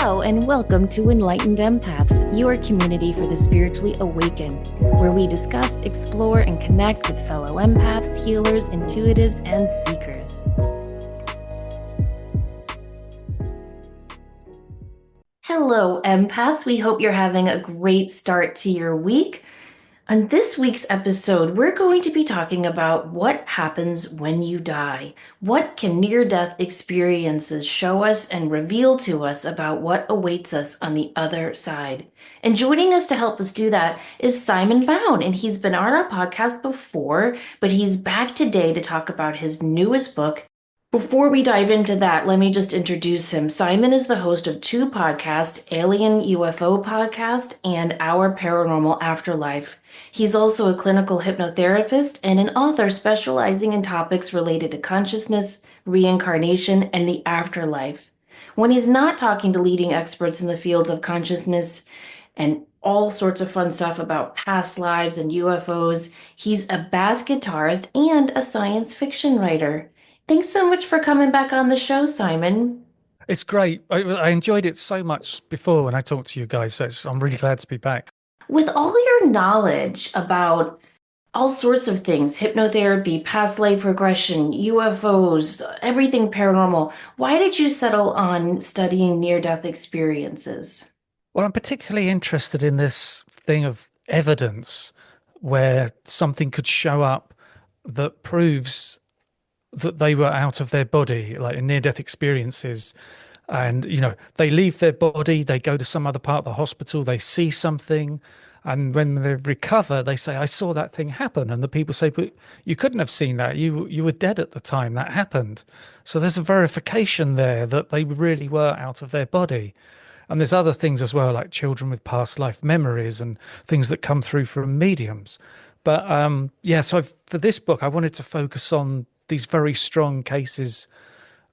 Hello, and welcome to Enlightened Empaths, your community for the spiritually awakened, where we discuss, explore, and connect with fellow empaths, healers, intuitives, and seekers. Hello, empaths. We hope you're having a great start to your week. On this week's episode, we're going to be talking about what happens when you die. What can near-death experiences show us and reveal to us about what awaits us on the other side? And joining us to help us do that is Simon Bown, and he's been on our podcast before, but he's back today to talk about his newest book. Before we dive into that, let me just introduce him. Simon is the host of two podcasts, Alien UFO Podcast and Our Paranormal Afterlife. He's also a clinical hypnotherapist and an author specializing in topics related to consciousness, reincarnation, and the afterlife. When he's not talking to leading experts in the fields of consciousness and all sorts of fun stuff about past lives and UFOs, he's a bass guitarist and a science fiction writer. Thanks so much for coming back on the show, Simon. It's great. I enjoyed it so much before when I talked to you guys, so I'm really glad to be back. With all your knowledge about all sorts of things, hypnotherapy, past life regression, UFOs, everything paranormal, why did you settle on studying near-death experiences? Well, I'm particularly interested in this thing of evidence where something could show up that proves that they were out of their body, like in near-death experiences. And, they leave their body, they go to some other part of the hospital, they see something. And when they recover, they say, I saw that thing happen. And the people say, but you couldn't have seen that. You were dead at the time that happened. So there's a verification there that they really were out of their body. And there's other things as well, like children with past life memories and things that come through from mediums. But so for this book, I wanted to focus on these very strong cases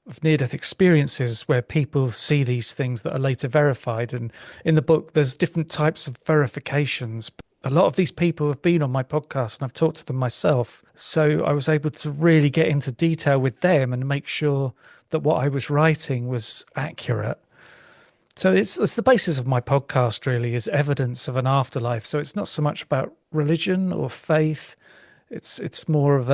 of near-death experiences where people see these things that are later verified. And in the book, there's different types of verifications. A lot of these people have been on my podcast and I've talked to them myself. So I was able to really get into detail with them and make sure that what I was writing was accurate. So it's the basis of my podcast really is evidence of an afterlife. So it's not so much about religion or faith. It's more of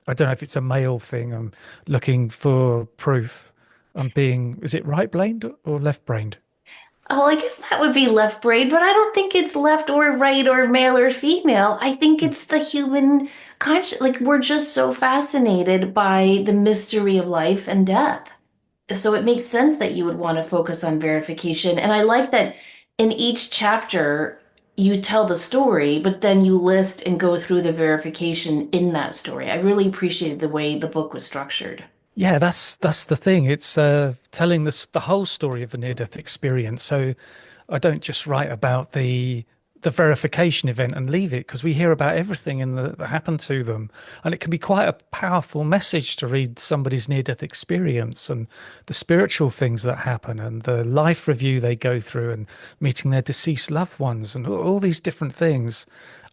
I don't know if it's a male thing. I'm looking for proof. Is it right-brained or left-brained? Oh, I guess that would be left brain, but I don't think it's left or right or male or female. I think it's the human conscious. Like, we're just so fascinated by the mystery of life and death. So it makes sense that you would want to focus on verification. And I like that in each chapter, you tell the story, but then you list and go through the verification in that story. I really appreciated the way the book was structured. Yeah, that's the thing. It's telling the whole story of the near-death experience. So I don't just write about the verification event and leave it because we hear about everything that happened to them, and it can be quite a powerful message to read somebody's near-death experience and the spiritual things that happen and the life review they go through and meeting their deceased loved ones and all these different things.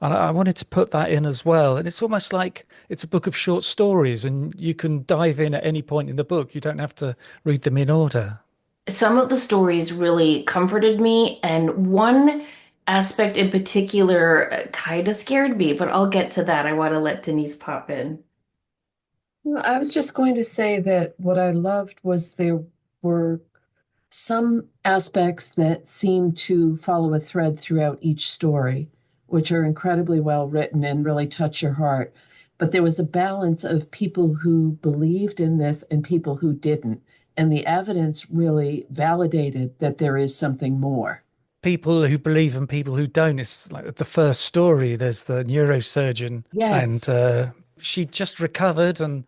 And I wanted to put that in as well. And it's almost like it's a book of short stories and you can dive in at any point in the book. You don't have to read them in order. Some of the stories really comforted me, and one aspect in particular kind of scared me, but I'll get to that. I want to let Denise pop in. Well, I was just going to say that what I loved was there were some aspects that seem to follow a thread throughout each story, which are incredibly well written and really touch your heart. But there was a balance of people who believed in this and people who didn't. And the evidence really validated that there is something more. People who believe and people who don't. It's like the first story. There's the neurosurgeon, and Yes. she just recovered, and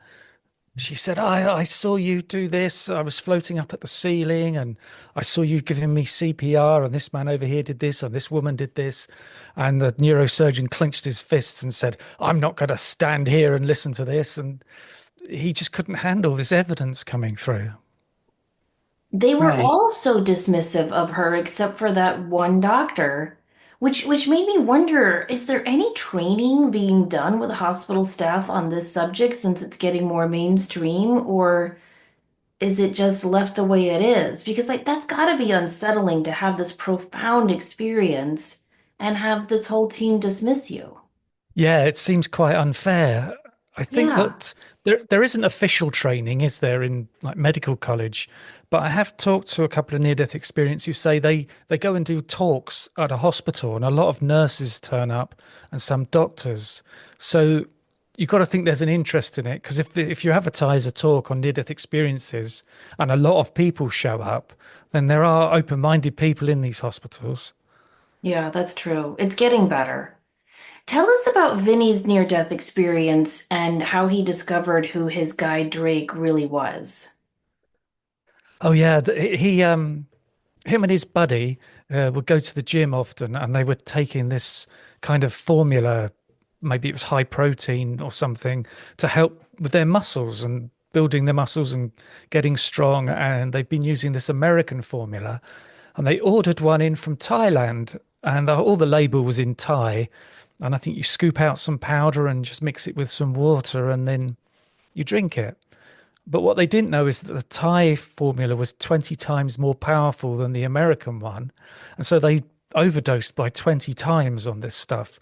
she said, I saw you do this. I was floating up at the ceiling, and I saw you giving me CPR, and this man over here did this, and this woman did this." And the neurosurgeon clenched his fists and said, "I'm not going to stand here and listen to this." And he just couldn't handle this evidence coming through. They were Right. all so dismissive of her except for that one doctor, which made me wonder, is there any training being done with hospital staff on this subject since it's getting more mainstream, or is it just left the way it is? Because like that's got to be unsettling to have this profound experience and have this whole team dismiss you. Yeah, it seems quite unfair. I think Yeah. that there isn't official training, is there, in like medical college? But I have talked to a couple of near-death experience who say they go and do talks at a hospital, and a lot of nurses turn up and some doctors. So you've got to think there's an interest in it, because if you advertise a talk on near-death experiences and a lot of people show up, then there are open-minded people in these hospitals. Yeah, that's true. It's getting better. Tell us about Vinny's near-death experience and how he discovered who his guide Drake really was. Oh yeah, him and his buddy would go to the gym often, and they were taking this kind of formula, maybe it was high protein or something, to help with their muscles and building their muscles and getting strong. And they've been using this American formula, and they ordered one in from Thailand, and all the label was in Thai. And I think you scoop out some powder and just mix it with some water, and then you drink it. But what they didn't know is that the Thai formula was 20 times more powerful than the American one. And so they overdosed by 20 times on this stuff.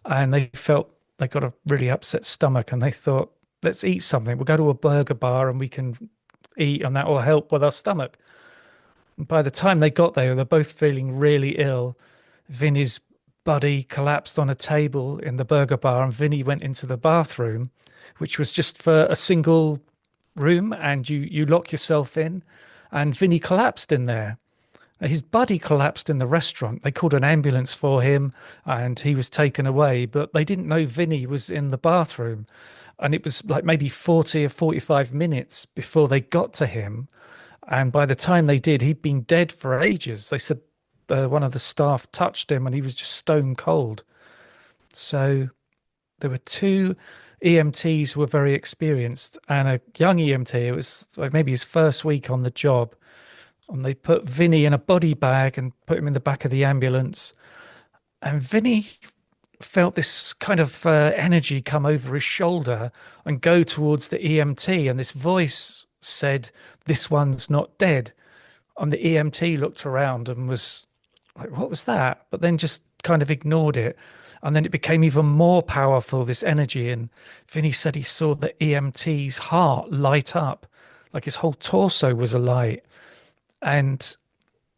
And they felt they got a really upset stomach, and they thought, let's eat something. We'll go to a burger bar and we can eat, and that will help with our stomach. And by the time they got there, they're both feeling really ill. Vinny's buddy collapsed on a table in the burger bar, and Vinny went into the bathroom, which was just for a single room, and you lock yourself in, and Vinny collapsed in there. His buddy collapsed in the restaurant. They called an ambulance for him, and he was taken away, but they didn't know Vinny was in the bathroom. And it was like maybe 40 or 45 minutes before they got to him. And by the time they did, he'd been dead for ages. They said one of the staff touched him and he was just stone cold. So there were two EMTs who were very experienced and a young EMT. It was like maybe his first week on the job. And they put Vinny in a body bag and put him in the back of the ambulance. And Vinny felt this kind of energy come over his shoulder and go towards the EMT. And this voice said, "This one's not dead." And the EMT looked around and was like, "What was that?" But then just kind of ignored it. And then it became even more powerful, this energy. And Vinny said he saw the EMT's heart light up, like his whole torso was alight. And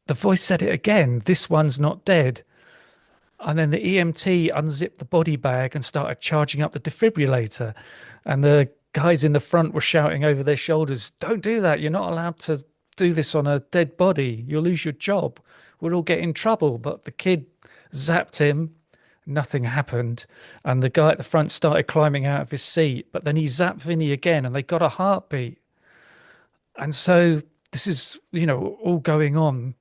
the voice said it again, "This one's not dead." And then the EMT unzipped the body bag and started charging up the defibrillator. And the guys in the front were shouting over their shoulders, "Don't do that. You're not allowed to do this on a dead body. You'll lose your job. We'll all get in trouble." But the kid zapped him. Nothing happened. And the guy at the front started climbing out of his seat. But then he zapped Vinny again and they got a heartbeat. And so this is, all going on.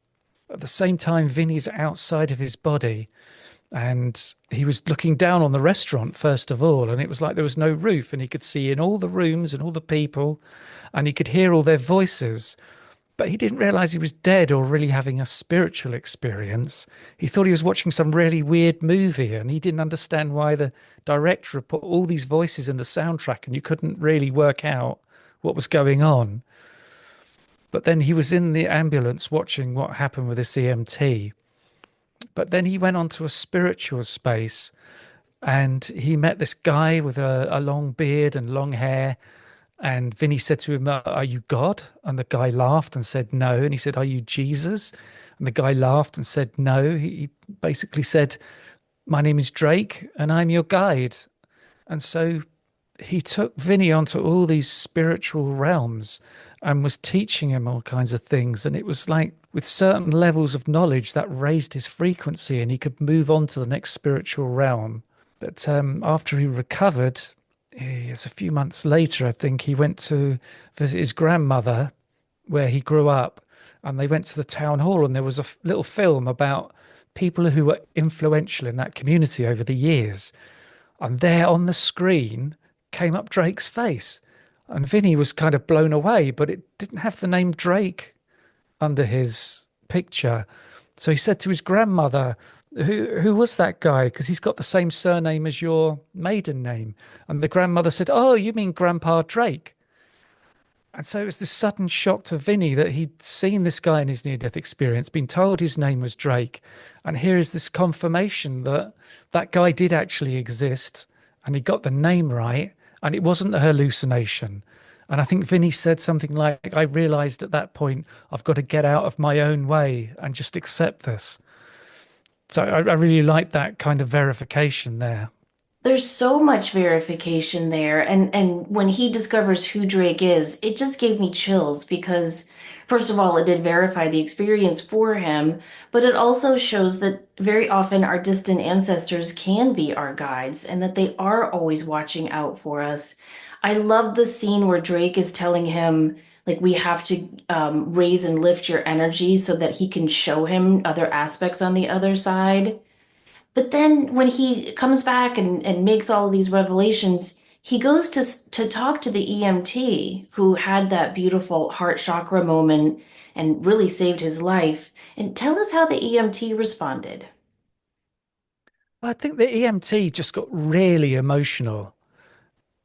At the same time, Vinny's outside of his body. And he was looking down on the restaurant, first of all, and it was like there was no roof, and he could see in all the rooms and all the people, and he could hear all their voices. But he didn't realize he was dead or really having a spiritual experience. He thought he was watching some really weird movie, and he didn't understand why the director had put all these voices in the soundtrack, and you couldn't really work out what was going on. But then he was in the ambulance watching what happened with this EMT. But then he went on to a spiritual space and he met this guy with a long beard and long hair. And Vinny said to him, "Are you God?" And the guy laughed and said, "No." And he said, "Are you Jesus?" And the guy laughed and said, "No." He basically said, "My name is Drake and I'm your guide." And so he took Vinny onto all these spiritual realms and was teaching him all kinds of things. And it was like with certain levels of knowledge that raised his frequency and he could move on to the next spiritual realm. But after he recovered, it was a few months later, I think, he went to visit his grandmother where he grew up. And they went to the town hall and there was a little film about people who were influential in that community over the years. And there on the screen came up Drake's face. And Vinny was kind of blown away, but it didn't have the name Drake under his picture. So he said to his grandmother, who was that guy? Because he's got the same surname as your maiden name. And the grandmother said, "Oh, you mean Grandpa Drake?" And so it was this sudden shock to Vinny that he'd seen this guy in his near death experience, been told his name was Drake. And here is this confirmation that that guy did actually exist and he got the name right and it wasn't a hallucination. And I think Vinny said something like, I realized at that point, I've got to get out of my own way and just accept this. So I really like that kind of verification there. There's so much verification there, and when he discovers who Drake is, it just gave me chills because first of all, it did verify the experience for him, but it also shows that very often our distant ancestors can be our guides and that they are always watching out for us. I love the scene where Drake is telling him like we have to raise and lift your energy so that he can show him other aspects on the other side. But then when he comes back and makes all of these revelations, he goes to talk to the EMT who had that beautiful heart chakra moment and really saved his life. And tell us how the EMT responded. I think the EMT just got really emotional.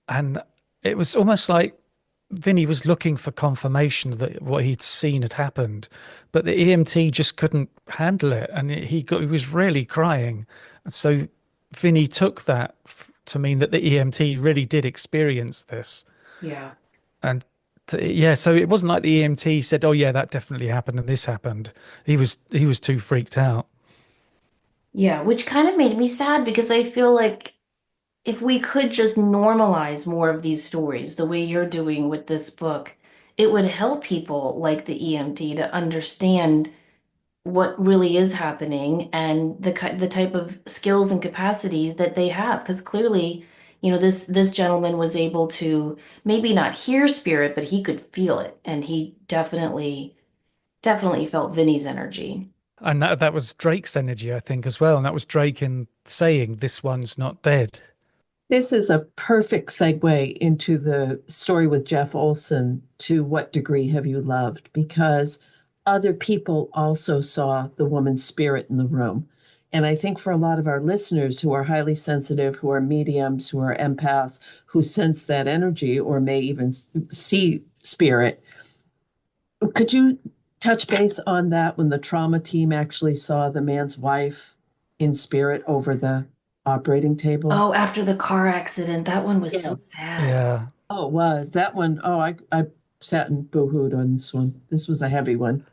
And it was almost like Vinny was looking for confirmation that what he'd seen had happened, but the EMT just couldn't handle it, and he was really crying. And so Vinny took that to mean that the EMT really did experience this. Yeah. And yeah, so it wasn't like the EMT said, "Oh yeah, that definitely happened and this happened." He was too freaked out. Yeah, which kind of made me sad because I feel like if we could just normalize more of these stories the way you're doing with this book, it would help people like the EMT to understand what really is happening and the type of skills and capacities that they have because clearly this gentleman was able to maybe not hear spirit but he could feel it and he definitely felt Vinny's energy. And that was Drake's energy, I think, as well. And that was Drake in saying, "This one's not dead." This is a perfect segue into the story with Jeff Olson, To What Degree Have You Loved? Because other people also saw the woman's spirit in the room. And I think for a lot of our listeners who are highly sensitive, who are mediums, who are empaths, who sense that energy or may even see spirit, could you touch base on that when the trauma team actually saw the man's wife in spirit over the operating table? Oh, after the car accident, that one was so Yeah. sad. Yeah. Oh, it was that one. Oh, I sat and boohooed on this one. This was a heavy one.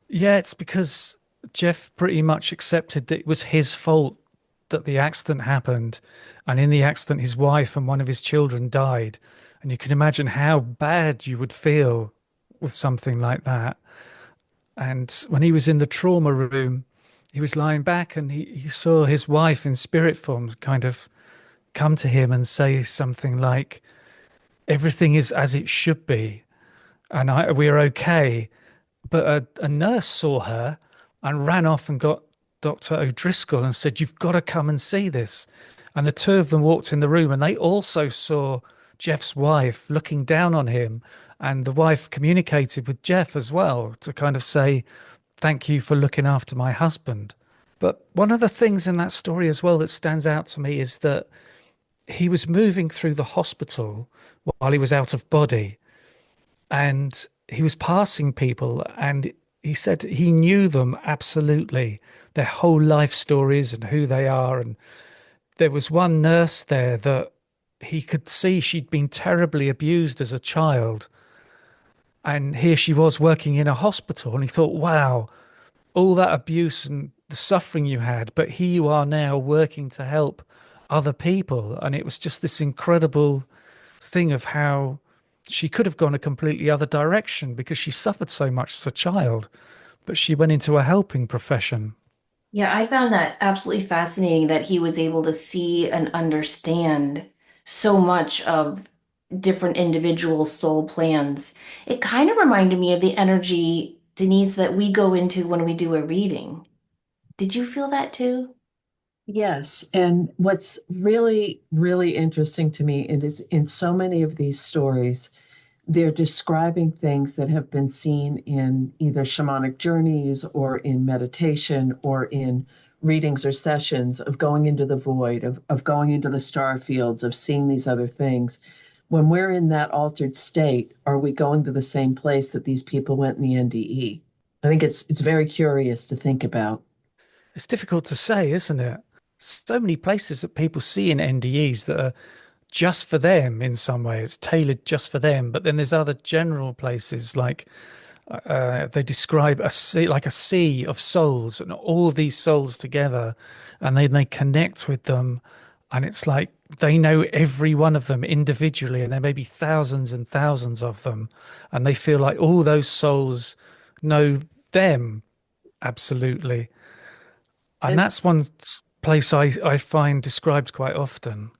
Yeah, it's because Jeff pretty much accepted that it was his fault that the accident happened. And in the accident, his wife and one of his children died. And you can imagine how bad you would feel with something like that. And when he was in the trauma room, he was lying back and he saw his wife in spirit form kind of come to him and say something like, "Everything is as it should be. And we're okay." But a nurse saw her and ran off and got Dr. O'Driscoll and said, "You've got to come and see this." And the two of them walked in the room and they also saw Jeff's wife looking down on him. And the wife communicated with Jeff as well to kind of say, "Thank you for looking after my husband." But one of the things in that story as well that stands out to me is that he was moving through the hospital while he was out of body and he was passing people and he said he knew them absolutely, their whole life stories and who they are. And there was one nurse there that he could see she'd been terribly abused as a child. And here she was working in a hospital. And he thought, wow, all that abuse and the suffering you had, but here you are now working to help other people. And it was just this incredible thing of how she could have gone a completely other direction because she suffered so much as a child, but she went into a helping profession. Yeah, I found that absolutely fascinating that he was able to see and understand so much of different individual soul plans. It kind of reminded me of the energy, Denise, that we go into when we do a reading. Did you feel that too? Yes, and what's really, really interesting to me it is in so many of these stories, they're describing things that have been seen in either shamanic journeys or in meditation or in readings or sessions of going into the void, of going into the star fields, of seeing these other things. when we're in that altered state, are we going to the same place that these people went in the NDE? I think it's very curious to think about. It's difficult to say, isn't it? So many places that people see in NDEs that are just for them in some way. It's tailored just for them. But then there's other general places like they describe a sea, like a sea of souls, and all these souls together, and then they connect with them, and it's like they know every one of them individually, and there may be thousands and thousands of them, and they feel like all those souls know them absolutely. And And that's one place I find described quite often.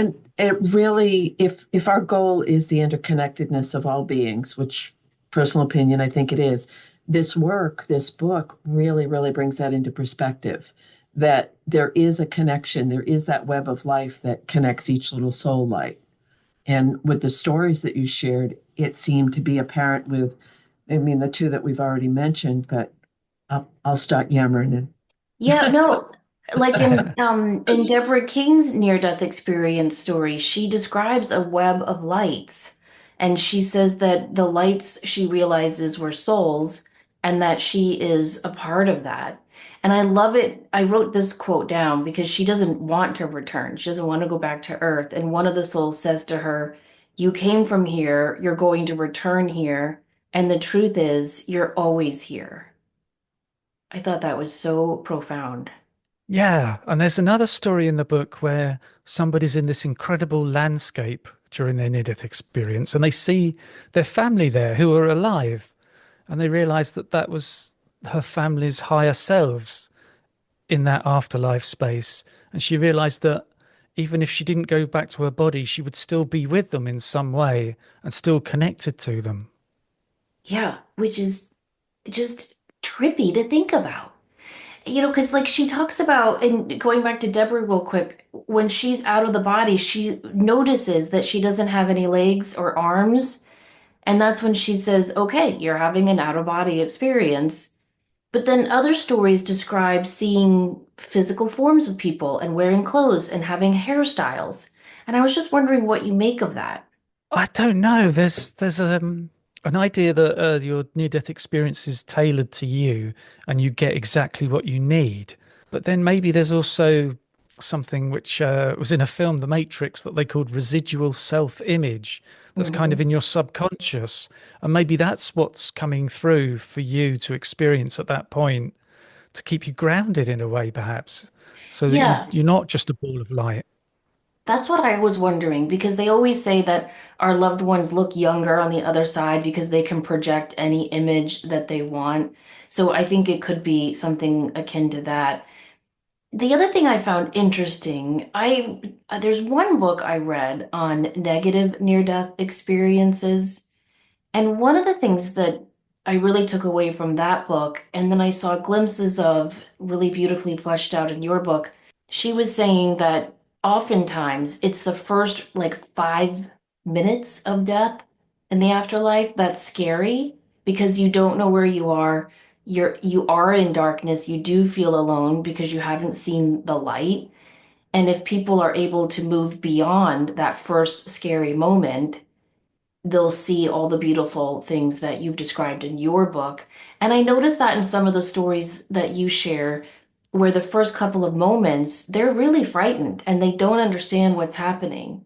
and it really, if our goal is the interconnectedness of all beings, which personal opinion, I think it is, this work, this book really, really brings that into perspective. That there is a connection, there is that web of life that connects each little soul light. And with the stories that you shared, it seemed to be apparent with, I mean, the two that we've already mentioned, but I'll start yammering and Yeah, no, like in Deborah King's near-death experience story, she describes a web of lights. And she says that the lights she realizes were souls and that she is a part of that. And I love it. I wrote this quote down because she doesn't want to return. She doesn't want to go back to Earth. And one of the souls says to her, "You came from here, you're going to return here, and the truth is, you're always here." I thought that was so profound. Yeah, and there's another story in the book where somebody's in this incredible landscape during their near-death experience, and they see their family there who are alive, and they realize that that was her family's higher selves in that afterlife space. And she realized that even if she didn't go back to her body, she would still be with them in some way and still connected to them. Yeah, which is just trippy to think about. You know, because like she talks about, and going back to Deborah real quick, when she's out of the body, she notices that she doesn't have any legs or arms. And that's when she says, okay, you're having an out of body experience. But then other stories describe seeing physical forms of people and wearing clothes and having hairstyles. And I was just wondering what you make of that. I don't know. There's an idea that your near-death experience is tailored to you, and you get exactly what you need. But then maybe there's also something which was in a film, The Matrix, that they called residual self-image. That's kind of Mhm. in your subconscious, and maybe that's what's coming through for you to experience at that point to keep you grounded in a way, perhaps, so that Yeah, you're not just a ball of light. that's what I was wondering because they always say that our loved ones look younger on the other side because they can project any image that they want. So I think it could be something akin to that. The other thing I found interesting, I there's one book I read on negative near-death experiences, and one of the things that I really took away from that book, and then I saw glimpses of really beautifully fleshed out in your book, she was saying that oftentimes it's the first like 5 minutes of death in the afterlife that's scary because you don't know where you are. You are in darkness. You do feel alone because you haven't seen the light. And if people are able to move beyond that first scary moment, they'll see all the beautiful things that you've described in your book. And I noticed that in some of the stories that you share, where the first couple of moments, they're really frightened and they don't understand what's happening.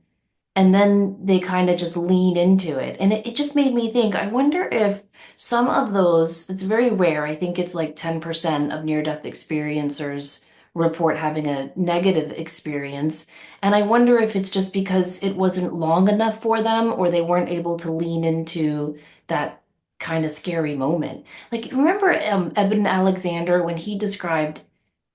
And then they kind of just lean into it. And it just made me think, I wonder if some of those, it's very rare. I think it's like 10% of near-death experiencers report having a negative experience. And I wonder if it's just because it wasn't long enough for them or they weren't able to lean into that kind of scary moment. Like, remember Eben Alexander when he described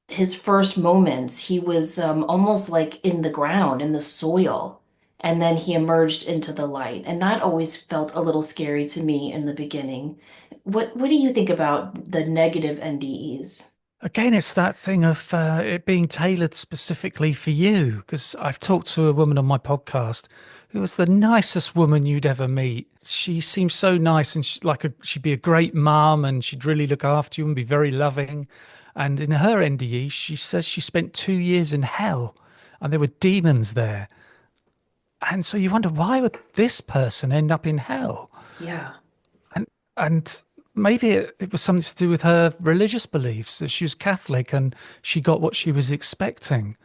his first moments, he was almost like in the ground, in the soil, and then he emerged into the light. And that always felt a little scary to me in the beginning. What do you think about the negative NDEs? Again, it's that thing of it being tailored specifically for you. Because I've talked to a woman on my podcast who was the nicest woman you'd ever meet. She seemed so nice, and she'd be a great mom, and she'd really look after you and be very loving. And in her NDE, she says she spent 2 years in hell, and there were demons there. And so you wonder, why would this person end up in hell? Yeah. And and maybe it was something to do with her religious beliefs, that she was Catholic and she got what she was expecting.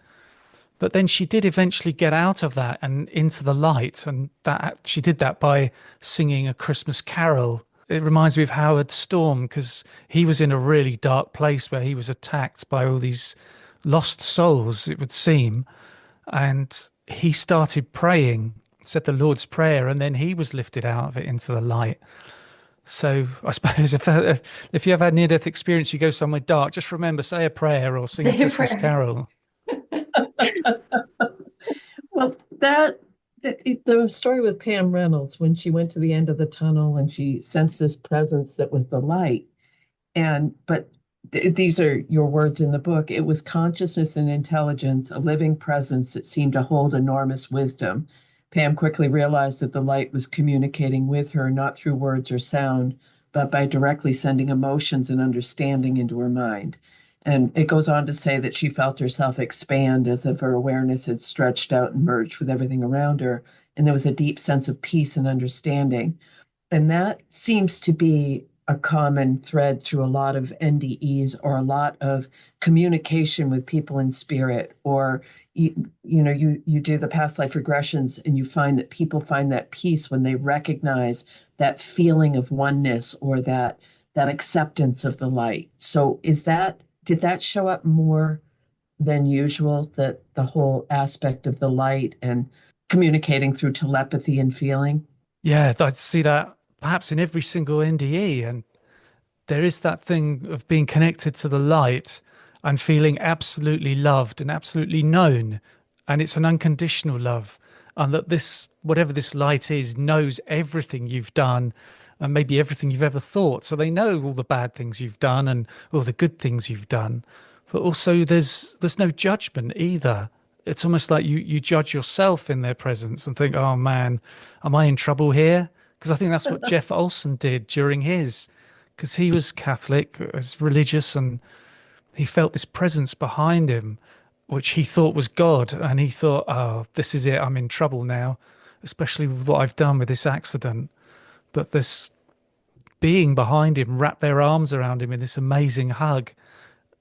But then she did eventually get out of that and into the light, and that she did that by singing a Christmas carol. It reminds me of Howard Storm because he was in a really dark place where he was attacked by all these lost souls, it would seem, and he started praying, said the Lord's Prayer, and then he was lifted out of it into the light. So I suppose if you have had a near-death experience, you go somewhere dark, just remember, say a prayer or sing a Say a Christmas prayer. carol. Well, the story with Pam Reynolds when she went to the end of the tunnel and she sensed this presence that was the light. And but these are your words in the book. It was consciousness and intelligence, a living presence that seemed to hold enormous wisdom. Pam quickly realized that the light was communicating with her, not through words or sound, but by directly sending emotions and understanding into her mind. And it goes on to say that she felt herself expand as if her awareness had stretched out and merged with everything around her. And there was a deep sense of peace and understanding. And that seems to be a common thread through a lot of NDEs or a lot of communication with people in spirit, or you do the past life regressions and you find that people find that peace when they recognize that feeling of oneness or that acceptance of the light. So did that show up more than usual, that the whole aspect of the light and communicating through telepathy and feeling? Yeah, I see that perhaps in every single NDE. And there is that thing of being connected to the light and feeling absolutely loved and absolutely known. And it's an unconditional love. And that this, whatever this light is, knows everything you've done and maybe everything you've ever thought. So they know all the bad things you've done and all the good things you've done. But also there's no judgment either. It's almost like you judge yourself in their presence and think, oh man, am I in trouble here? Because I think that's what Jeff Olson did during his, because he was Catholic, was religious, and he felt this presence behind him, which he thought was God. And he thought, oh, this is it. I'm in trouble now, especially with what I've done with this accident. But this being behind him wrapped their arms around him in this amazing hug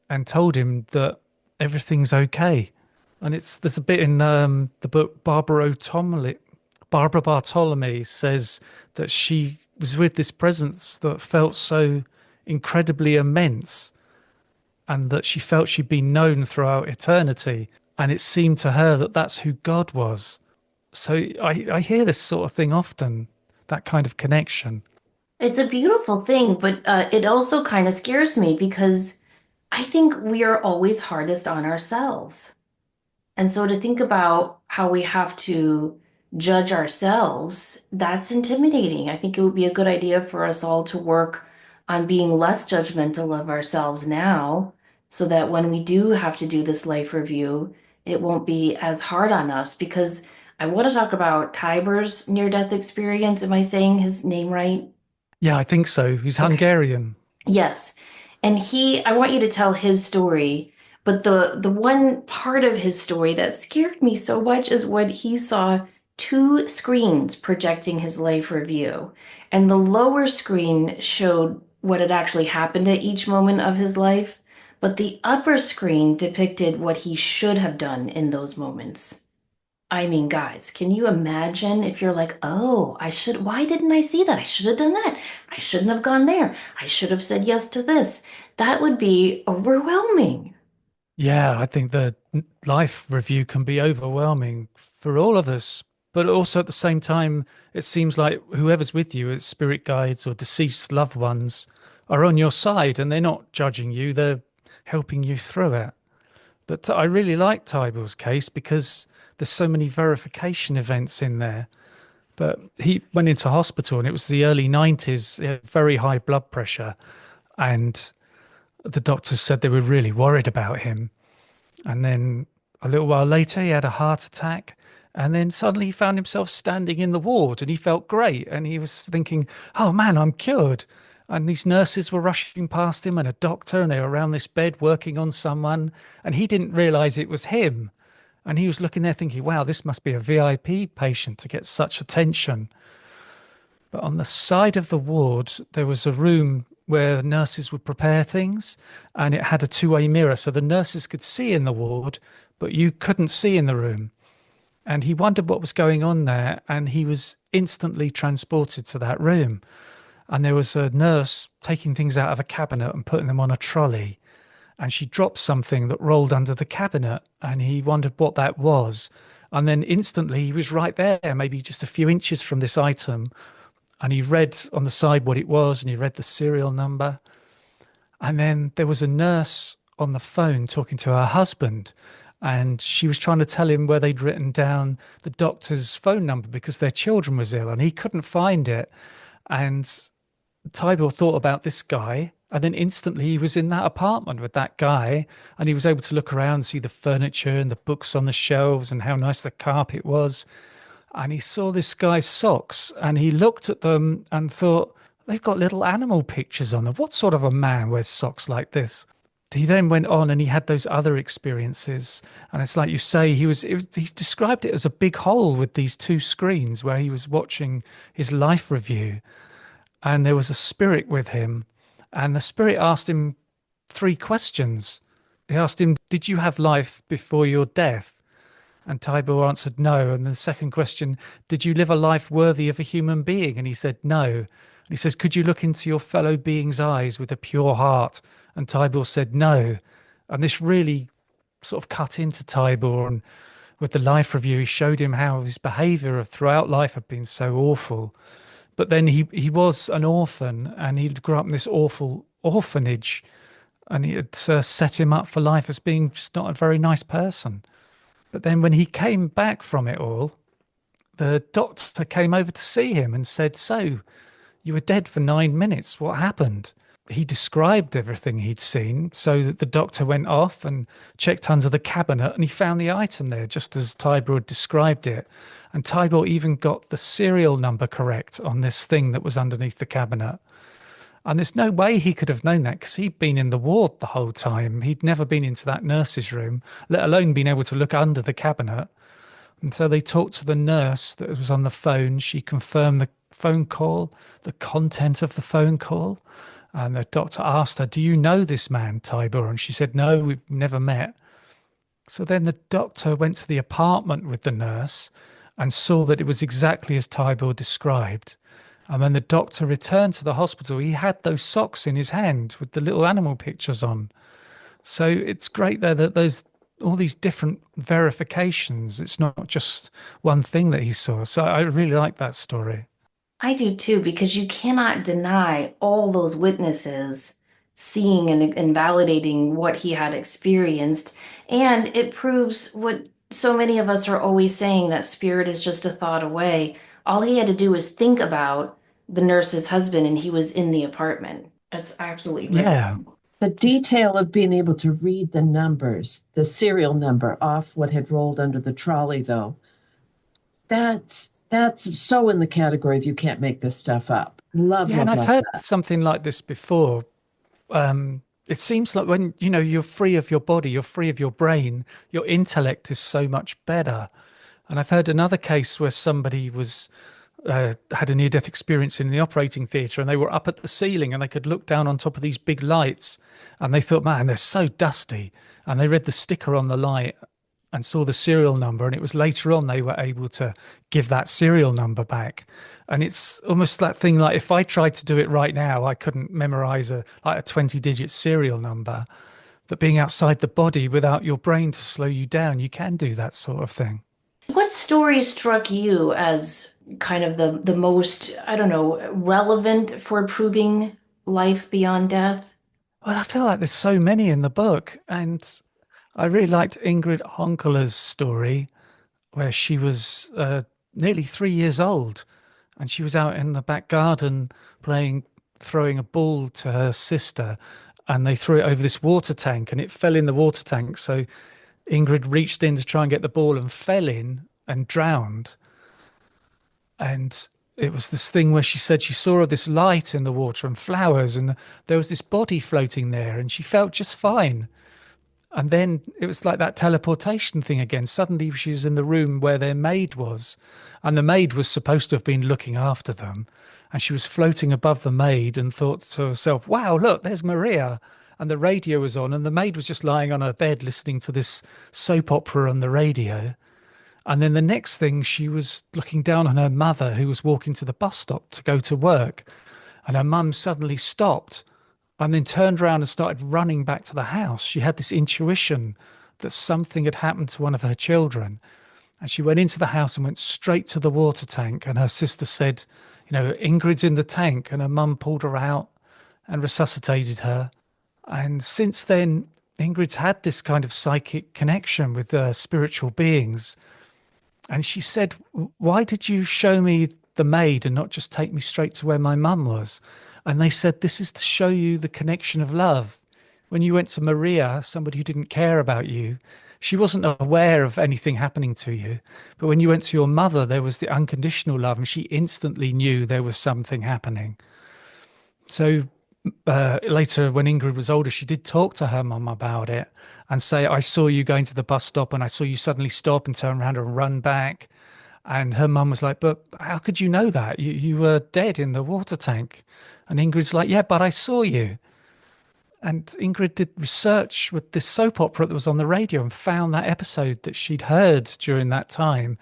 and told him that everything's okay. And there's a bit in the book Barbara Bartolome says that she was with this presence that felt so incredibly immense and that she felt she'd been known throughout eternity. And it seemed to her that that's who God was. So I hear this sort of thing often, that kind of connection. It's a beautiful thing, but it also kind of scares me because I think we are always hardest on ourselves. And so to think about how we have to judge ourselves, that's intimidating. I think it would be a good idea for us all to work on being less judgmental of ourselves now, so that when we do have to do this life review, it won't be as hard on us. Because I want to talk about Tiber's near-death experience. Am I saying his name right? Yeah, I think so. He's Okay. Hungarian. Yes. And I want you to tell his story, but the one part of his story that scared me so much is when he saw two screens projecting his life review. And the lower screen showed what had actually happened at each moment of his life, but the upper screen depicted what he should have done in those moments. I mean, guys, can you imagine if you're like, oh, why didn't I see that? I should have done that. I shouldn't have gone there. I should have said yes to this. That would be overwhelming. Yeah, I think the life review can be overwhelming for all of us, but also at the same time, it seems like whoever's with you, it's spirit guides or deceased loved ones, are on your side and they're not judging you, they're helping you through it. But I really like Tyball's case because there's so many verification events in there. But he went into hospital and it was the early 90s, he had very high blood pressure, and the doctors said they were really worried about him. And then a little while later, he had a heart attack. And then suddenly he found himself standing in the ward and he felt great. And he was thinking, oh man, I'm cured. And these nurses were rushing past him and a doctor, and they were around this bed working on someone. And he didn't realize it was him. And he was looking there thinking, wow, this must be a VIP patient to get such attention. But on the side of the ward, there was a room where nurses would prepare things, and it had a two-way mirror. So the nurses could see in the ward, but you couldn't see in the room. And he wondered what was going on there, and he was instantly transported to that room. And there was a nurse taking things out of a cabinet and putting them on a trolley. And she dropped something that rolled under the cabinet, and he wondered what that was. And then instantly he was right there, maybe just a few inches from this item. And he read on the side what it was, and he read the serial number. And then there was a nurse on the phone talking to her husband, and she was trying to tell him where they'd written down the doctor's phone number because their children was ill, and he couldn't find it. And Tybalt thought about this guy, and then instantly he was in that apartment with that guy, and he was able to look around, see the furniture and the books on the shelves, and how nice the carpet was. And he saw this guy's socks, and he looked at them and thought, they've got little animal pictures on them. What sort of a man wears socks like this? He then went on and he had those other experiences. And it's like you say, he described it as a big hole with these two screens where he was watching his life review. And there was a spirit with him. And the spirit asked him three questions. He asked him, did you have life before your death? And Tybalt answered no. And the second question, did you live a life worthy of a human being? And he said no. And he says, could you look into your fellow being's eyes with a pure heart? And Tybalt said no. And this really sort of cut into Tybalt. And with the life review, he showed him how his behavior throughout life had been so awful. But then he was an orphan, and he'd grew up in this awful orphanage, and it had set him up for life as being just not a very nice person. But then when he came back from it all, the doctor came over to see him and said, so, you were dead for 9 minutes. What happened? He described everything he'd seen. So that the doctor went off and checked under the cabinet, and he found the item there, just as Tybalt had described it. And Tybalt even got the serial number correct on this thing that was underneath the cabinet. And there's no way he could have known that because he'd been in the ward the whole time. He'd never been into that nurse's room, let alone been able to look under the cabinet. And so they talked to the nurse that was on the phone. She confirmed the phone call, the content of the phone call. And the doctor asked her, do you know this man, Tybalt? And she said, no, we've never met. So then the doctor went to the apartment with the nurse and saw that it was exactly as Tybalt described. And when the doctor returned to the hospital, he had those socks in his hand with the little animal pictures on. So it's great there that there's all these different verifications. It's not just one thing that he saw. So I really like that story. I do too, because you cannot deny all those witnesses seeing and validating what he had experienced. And it proves what so many of us are always saying, that spirit is just a thought away. All he had to do was think about the nurse's husband, and he was in the apartment. That's absolutely Yeah. riveting. The detail of being able to read the numbers, the serial number off what had rolled under the trolley, though, that's so in the category of you can't make this stuff up. Love, Yeah. And love, I've love heard that. something like this before. It seems like when, you're free of your body, you're free of your brain, your intellect is so much better. And I've heard another case where somebody was had a near-death experience in the operating theatre, and they were up at the ceiling and they could look down on top of these big lights, and they thought, man, they're so dusty. And they read the sticker on the light and saw the serial number, and it was later on they were able to give that serial number back. And it's almost that thing, like if I tried to do it right now, I couldn't memorize a 20-digit serial number. But being outside the body without your brain to slow you down, you can do that sort of thing. What story struck you as kind of the most, I don't know, relevant for proving life beyond death? Well, I feel like there's so many in the book, and I really liked Ingrid Honkela's story where she was nearly 3 years old, and she was out in the back garden playing, throwing a ball to her sister, and they threw it over this water tank, and it fell in the water tank. So Ingrid reached in to try and get the ball and fell in and drowned. And it was this thing where she said she saw this light in the water and flowers, and there was this body floating there, and she felt just fine. And then it was like that teleportation thing again. Suddenly she was in the room where their maid was, and the maid was supposed to have been looking after them. And she was floating above the maid and thought to herself, wow, look, there's Maria. And the radio was on, and the maid was just lying on her bed listening to this soap opera on the radio. And then the next thing, she was looking down on her mother, who was walking to the bus stop to go to work. And her mum suddenly stopped and then turned around and started running back to the house. She had this intuition that something had happened to one of her children. And she went into the house and went straight to the water tank. And her sister said, Ingrid's in the tank. And her mum pulled her out and resuscitated her. And since then, Ingrid's had this kind of psychic connection with spiritual beings. And she said, why did you show me the maid and not just take me straight to where my mum was? And they said, this is to show you the connection of love. When you went to Maria, somebody who didn't care about you, she wasn't aware of anything happening to you. But when you went to your mother, there was the unconditional love, and she instantly knew there was something happening. So later, when Ingrid was older, she did talk to her mum about it and say, I saw you going to the bus stop and I saw you suddenly stop and turn around and run back. And her mum was like, but how could you know that? You were dead in the water tank. And Ingrid's like, yeah, but I saw you. And Ingrid did research with this soap opera that was on the radio and found that episode that she'd heard during that time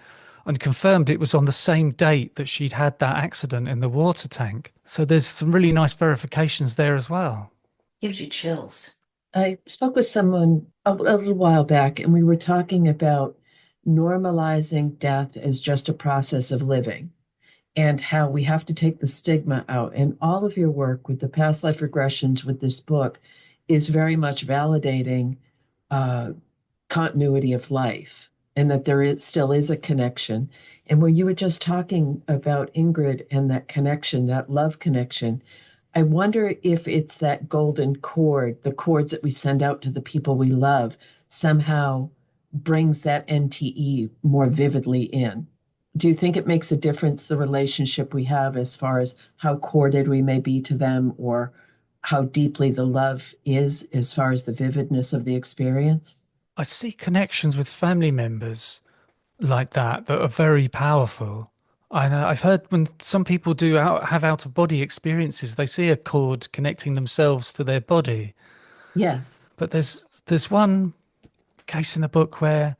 and confirmed it was on the same date that she'd had that accident in the water tank. So there's some really nice verifications there as well. Gives you chills. I spoke with someone a little while back, and we were talking about normalizing death as just a process of living and how we have to take the stigma out. And all of your work with the past life regressions with this book is very much validating uh, continuity of life and that still is a connection. And when you were just talking about Ingrid and that connection, that love connection, I wonder if it's that golden cord, the cords that we send out to the people we love, somehow brings that NTE more vividly in. Do you think it makes a difference, the relationship we have, as far as how corded we may be to them, or how deeply the love is as far as the vividness of the experience? I see connections with family members like that are very powerful. I've heard when some people have out of body experiences, they see a cord connecting themselves to their body. Yes. But there's one case in the book where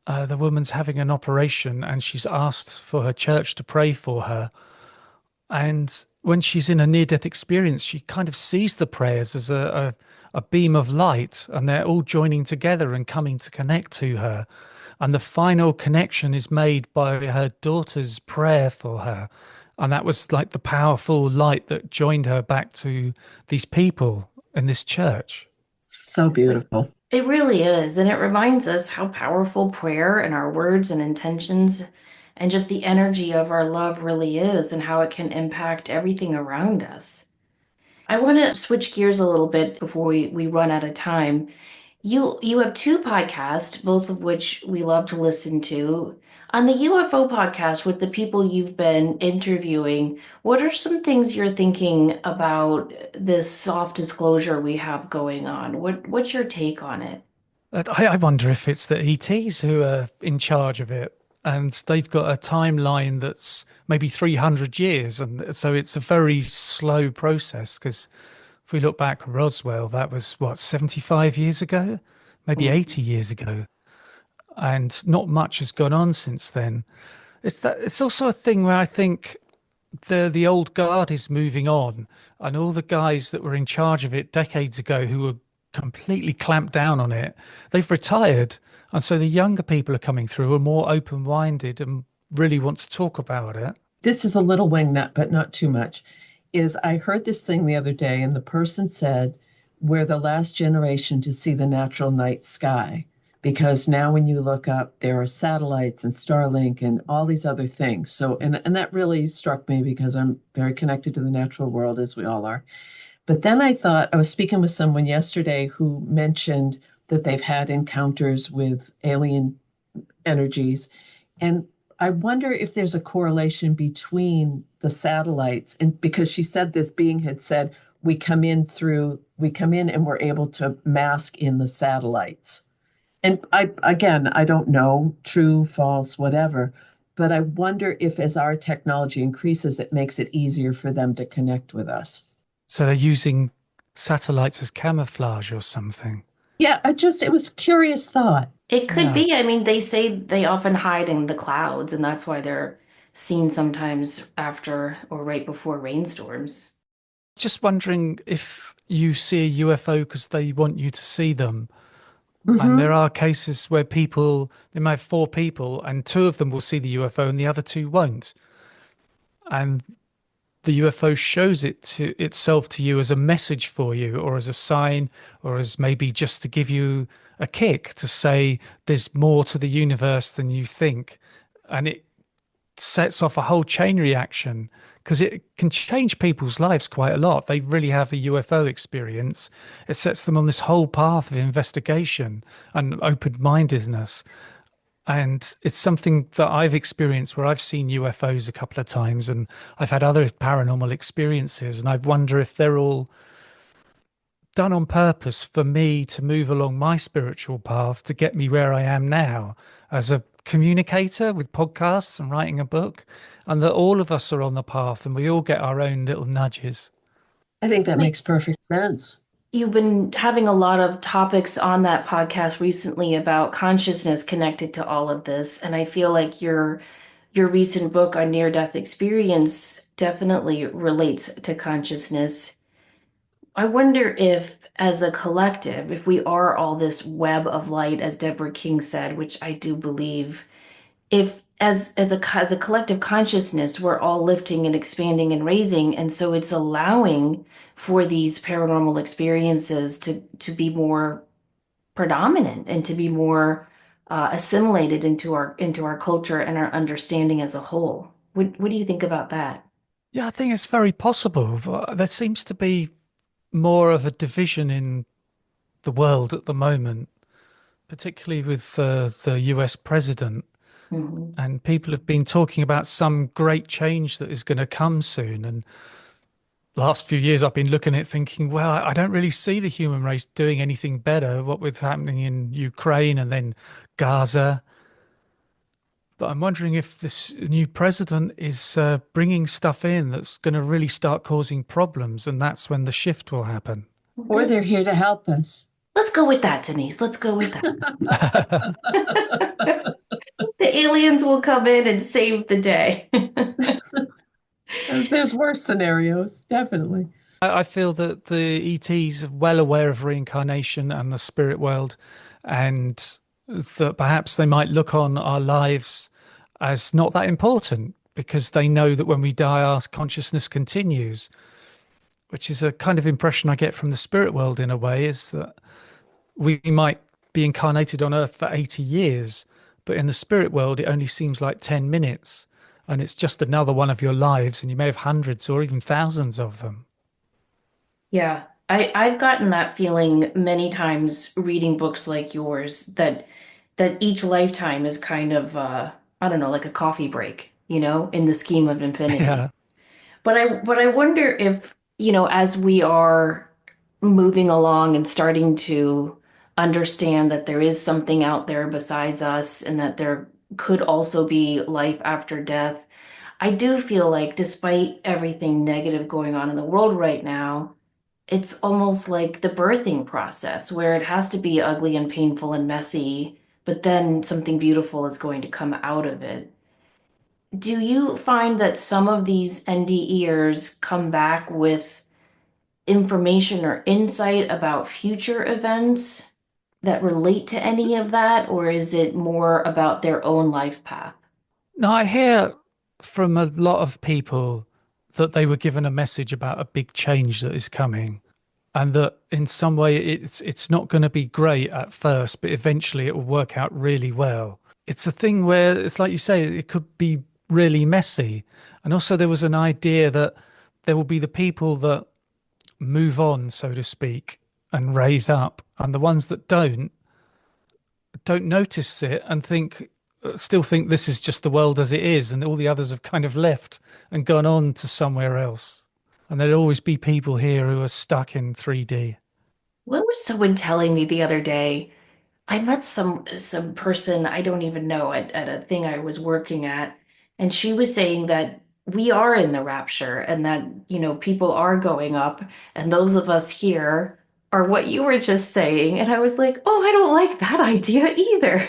the woman's having an operation and she's asked for her church to pray for her. And when she's in a near-death experience, she kind of sees the prayers as a beam of light, and they're all joining together and coming to connect to her. And the final connection is made by her daughter's prayer for her. And that was like the powerful light that joined her back to these people in this church. So beautiful. It really is. And it reminds us how powerful prayer and our words and intentions and just the energy of our love really is and how it can impact everything around us. I want to switch gears a little bit before we run out of time. You have two podcasts, both of which we love to listen to. On the UFO podcast with the people you've been interviewing, what are some things you're thinking about this soft disclosure we have going on? What's your take on it? I wonder if it's the ETs who are in charge of it, and they've got a timeline that's maybe 300 years. And so it's a very slow process because if we look back at Roswell, that was what, 75 years ago, maybe 80 years ago. And not much has gone on since then. It's also a thing where I think the old guard is moving on, and all the guys that were in charge of it decades ago who were completely clamped down on it, they've retired. And so the younger people are coming through are more open-minded and really want to talk about it. This is a little wingnut, but not too much. Is I heard this thing the other day, and the person said, we're the last generation to see the natural night sky. Because now when you look up, there are satellites and Starlink and all these other things. So, and that really struck me because I'm very connected to the natural world, as we all are. But then I thought, I was speaking with someone yesterday who mentioned that they've had encounters with alien energies. And I wonder if there's a correlation between the satellites, and because she said this being had said, we come in through we come in and we're able to mask in the satellites. And I don't know, true, false, whatever, but I wonder if as our technology increases, it makes it easier for them to connect with us. So they're using satellites as camouflage or something. Yeah, it was a curious thought. It could Yeah. be. I mean, they say they often hide in the clouds, and that's why they're seen sometimes after or right before rainstorms. Just wondering if you see a UFO because they want you to see them. And there Hmm. are cases where they might have four people, and two of them will see the UFO and the other two won't. And the UFO shows it to itself to you as a message for you, or as a sign, or as maybe just to give you a kick to say there's more to the universe than you think. And it sets off a whole chain reaction because it can change people's lives quite a lot. They really have a UFO experience. It sets them on this whole path of investigation and open-mindedness. And it's something that I've experienced where I've seen UFOs a couple of times and I've had other paranormal experiences. And I wonder if they're all done on purpose for me to move along my spiritual path to get me where I am now as a communicator with podcasts and writing a book, and that all of us are on the path and we all get our own little nudges. I think that makes Nice. perfect sense. You've been having a lot of topics on that podcast recently about consciousness connected to all of this, and I feel like your recent book on near-death experience definitely relates to consciousness. I wonder if, as a collective, if we are all this web of light, as Deborah King said, which I do believe, if as a collective consciousness, we're all lifting and expanding and raising, and so it's allowing for these paranormal experiences to be more predominant and to be more assimilated into our culture and our understanding as a whole. What do you think about that? Yeah, I think it's very possible. But there seems to be more of a division in the world at the moment, particularly with the US president. Mhm. And people have been talking about some great change that is going to come soon. And last few years I've been looking at it thinking, well, I don't really see the human race doing anything better, what with happening in Ukraine and then Gaza. But I'm wondering if this new president is bringing stuff in that's going to really start causing problems, and that's when the shift will happen. Or Let's they're here to help us. let's go with that, Denise. Let's go with that. The aliens will come in and save the day. There's worse scenarios, definitely. I feel that the ETs are well aware of reincarnation and the spirit world, and that perhaps they might look on our lives as not that important because they know that when we die, our consciousness continues, which is a kind of impression I get from the spirit world in a way, is that we might be incarnated on Earth for 80 years, but in the spirit world, it only seems like 10 minutes. And it's just another one of your lives, and you may have hundreds or even thousands of them. Yeah, I've gotten that feeling many times reading books like yours that each lifetime is kind of I don't know, like a coffee break, in the scheme of infinity. Yeah. But I wonder if, as we are moving along and starting to understand that there is something out there besides us and that there could also be life after death, I do feel like despite everything negative going on in the world right now, it's almost like the birthing process where it has to be ugly and painful and messy, but then something beautiful is going to come out of it. Do you find that some of these NDEers come back with information or insight about future events that relate to any of that, or is it more about their own life path? Now, I hear from a lot of people that they were given a message about a big change that is coming, and that in some way it's not going to be great at first, but eventually it will work out really well. It's a thing where it's like you say, it could be really messy. And also there was an idea that there will be the people that move on, so to speak, and raise up, and the ones that don't notice it and still think this is just the world as it is, and all the others have kind of left and gone on to somewhere else. And there'll always be people here who are stuck in 3D. What was someone telling me the other day? I met some person I don't even know at a thing I was working at, and she was saying that we are in the rapture and that, people are going up, and those of us here are what you were just saying. And I was like, oh, I don't like that idea either.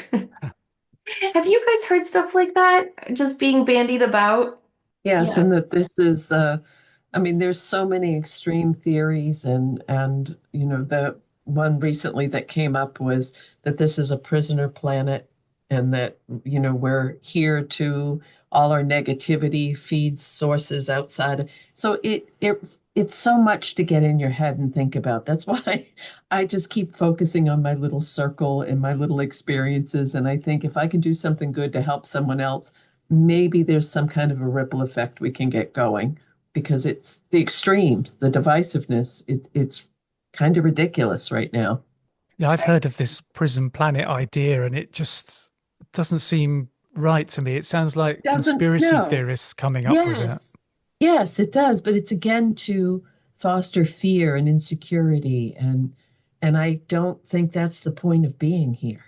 Have you guys heard stuff like that just being bandied about? Yes, Yeah. and that this is I mean, there's so many extreme theories and the one recently that came up was that this is a prisoner planet and that we're here to all our negativity feeds sources outside. So it's so much to get in your head and think about. That's why I just keep focusing on my little circle and my little experiences, and I think if I can do something good to help someone else, maybe there's some kind of a ripple effect we can get going because it's the extremes, the divisiveness. It's kind of ridiculous right now. Yeah, I've heard of this prison planet idea, and it just doesn't seem right to me. It sounds like Doesn't conspiracy know. theorists coming up with it. Yes. Yes, it does, but it's again to foster fear and insecurity and I don't think that's the point of being here,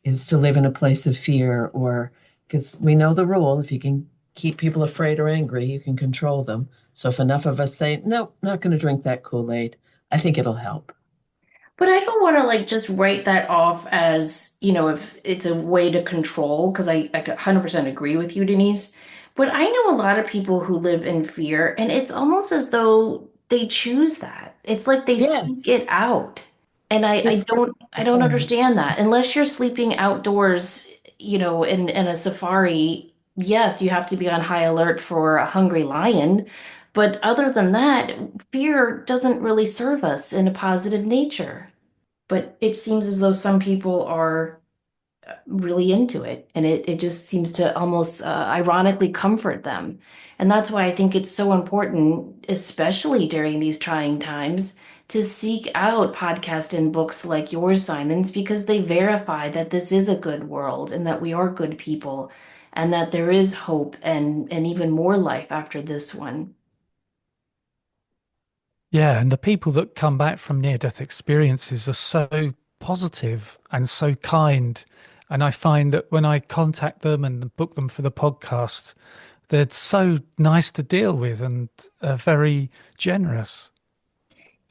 is to live in a place of fear or because we know the rule, if you can keep people afraid or angry, you can control them. So if enough of us say, nope, not going to drink that Kool-Aid, I think it'll help. But I don't want to like just write that off as, if it's a way to control, because I 100% agree with you, Denise. But I know a lot of people who live in fear, and it's almost as though they choose that. It's like they seek Yes, it out. And it's I it's don't odd. understand that. Unless you're sleeping outdoors, in a safari, yes, you have to be on high alert for a hungry lion. But other than that, fear doesn't really serve us in a positive nature. But it seems as though some people are really into it, and it just seems to almost ironically comfort them. And that's why I think it's so important, especially during these trying times, to seek out podcasts and books like yours, Simons, because they verify that this is a good world and that we are good people and that there is hope and even more life after this one. Yeah, and the people that come back from near-death experiences are so positive and so kind. And I find that when I contact them and book them for the podcast, they're so nice to deal with and very generous.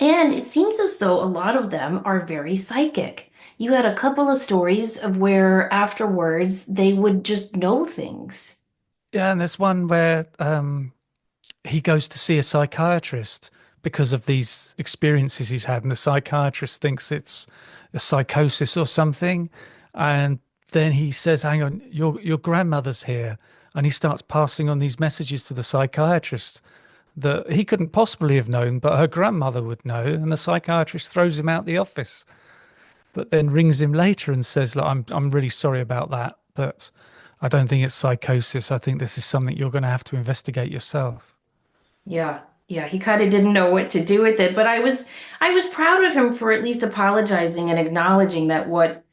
And it seems as though a lot of them are very psychic. You had a couple of stories of where afterwards they would just know things. Yeah, and there's one where he goes to see a psychiatrist because of these experiences he's had, and the psychiatrist thinks it's a psychosis or something. And then he says, "Hang on, your grandmother's here," and he starts passing on these messages to the psychiatrist that he couldn't possibly have known, but her grandmother would know. And the psychiatrist throws him out the office, but then rings him later and says, "Look, I'm really sorry about that, but I don't think it's psychosis. I think this is something you're going to have to investigate yourself." Yeah, yeah, he kind of didn't know what to do with it, but I was proud of him for at least apologizing and acknowledging that what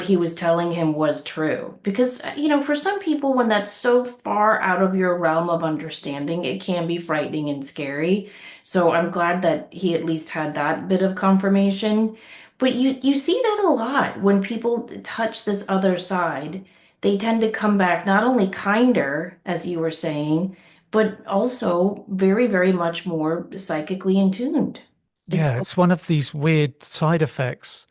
he was telling him was true. Because for some people when that's so far out of your realm of understanding, it can be frightening and scary. So I'm glad that he at least had that bit of confirmation. But you see that a lot when people touch this other side. They tend to come back not only kinder, as you were saying, but also very, very much more psychically in tuned. It's Yeah, it's one of these weird side effects.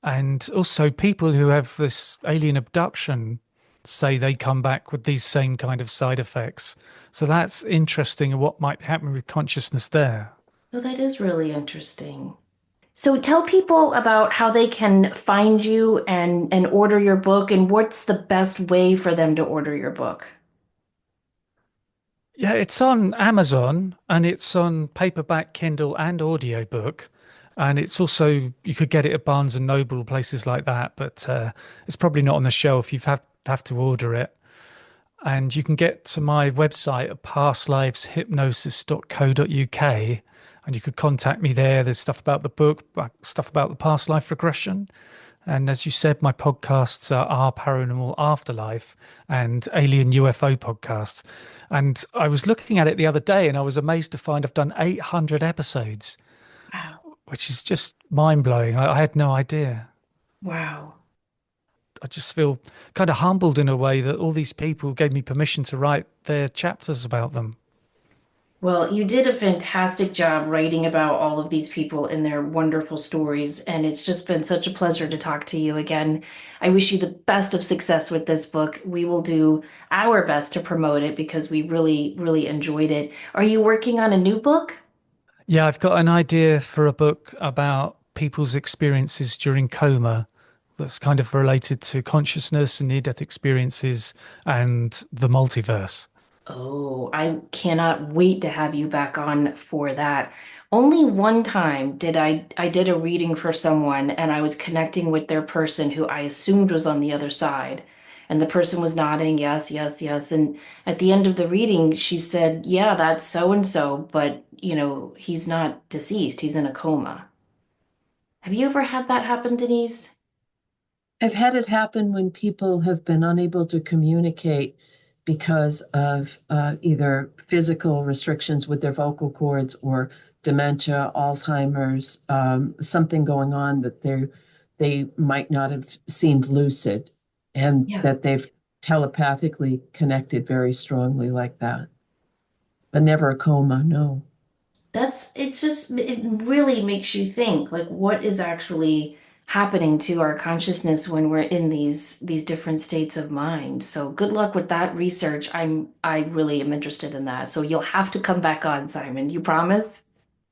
And also, people who have this alien abduction say they come back with these same kind of side effects. So that's interesting and what might happen with consciousness there. Oh, that is really interesting. So tell people about how they can find you and order your book and what's the best way for them to order your book. Yeah, it's on Amazon and it's on paperback, Kindle, and audiobook. And it's also, you could get it at Barnes and Noble, places like that, but it's probably not on the shelf. Have to order it. And you can get to my website at pastliveshypnosis.co.uk and you could contact me there. There's stuff about the book, stuff about the past life regression. And as you said, my podcasts are Our Paranormal Afterlife and Alien UFO podcasts. And I was looking at it the other day and I was amazed to find I've done 800 episodes, Wow. which is just mind blowing. I had no idea. Wow. I just feel kind of humbled in a way that all these people gave me permission to write their chapters about them. Well, you did a fantastic job writing about all of these people and their wonderful stories, and it's just been such a pleasure to talk to you again. I wish you the best of success with this book. We will do our best to promote it because we really, really enjoyed it. Are you working on a new book? Yeah, I've got an idea for a book about people's experiences during coma that's kind of related to consciousness and near-death experiences and the multiverse. Oh, I cannot wait to have you back on for that. Only one time did I did a reading for someone and I was connecting with their person who I assumed was on the other side. And the person was nodding, yes, yes, yes. And at the end of the reading, she said, "Yeah, that's so and so, but he's not deceased. He's in a coma." Have you ever had that happen, Denise? I've had it happen when people have been unable to communicate because of either physical restrictions with their vocal cords or dementia, Alzheimer's, something going on that they might not have seemed lucid, and Yeah. that they've telepathically connected very strongly like that. But never a coma, no. It's just, it really makes you think, like, what is actually happening to our consciousness when we're in these different states of mind. So good luck with that research. I really am interested in that. So you'll have to come back on, Simon. You promise?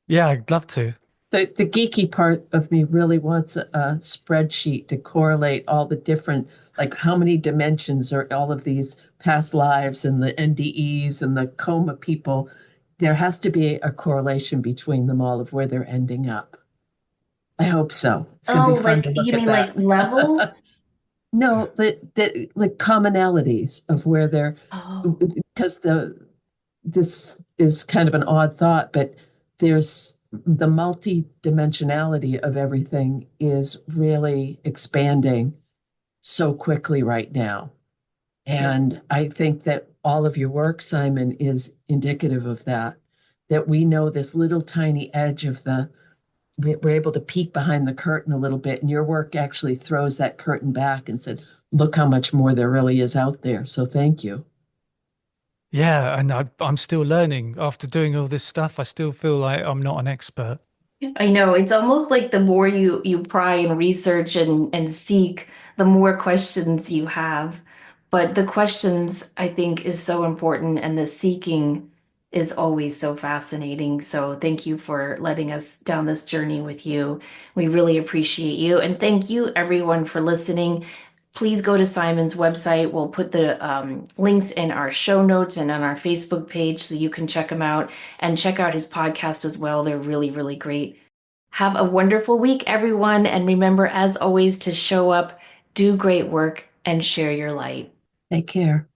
Yeah, I'd love to. The geeky part of me really wants a spreadsheet to correlate all the different, like how many dimensions are all of these past lives and the NDEs and the coma people. There has to be a correlation between them all of where they're ending up. I hope so. It's going to be Oh, fun like to you look at mean like that. levels? No, the like commonalities of where they're, Oh, because this is kind of an odd thought, but there's the multi-dimensionality of everything is really expanding so quickly right now. yeah. And I think that all of your work, Simon, is indicative of that, that we know this little tiny edge of we're able to peek behind the curtain a little bit. And your work actually throws that curtain back and said, look how much more there really is out there. So thank you. Yeah, and I'm still learning. After doing all this stuff, I still feel like I'm not an expert. I know it's almost like the more you pry and research and seek, the more questions you have. But the questions I think is so important and the seeking is always so fascinating. So thank you for letting us down this journey with you. We really appreciate you. And thank you everyone for listening. Please go to Simon's website. We'll put the links in our show notes and on our Facebook page so you can check him out and check out his podcast as well. They're really, really great. Have a wonderful week, everyone. And remember, as always, to show up, do great work, and share your light. Take care.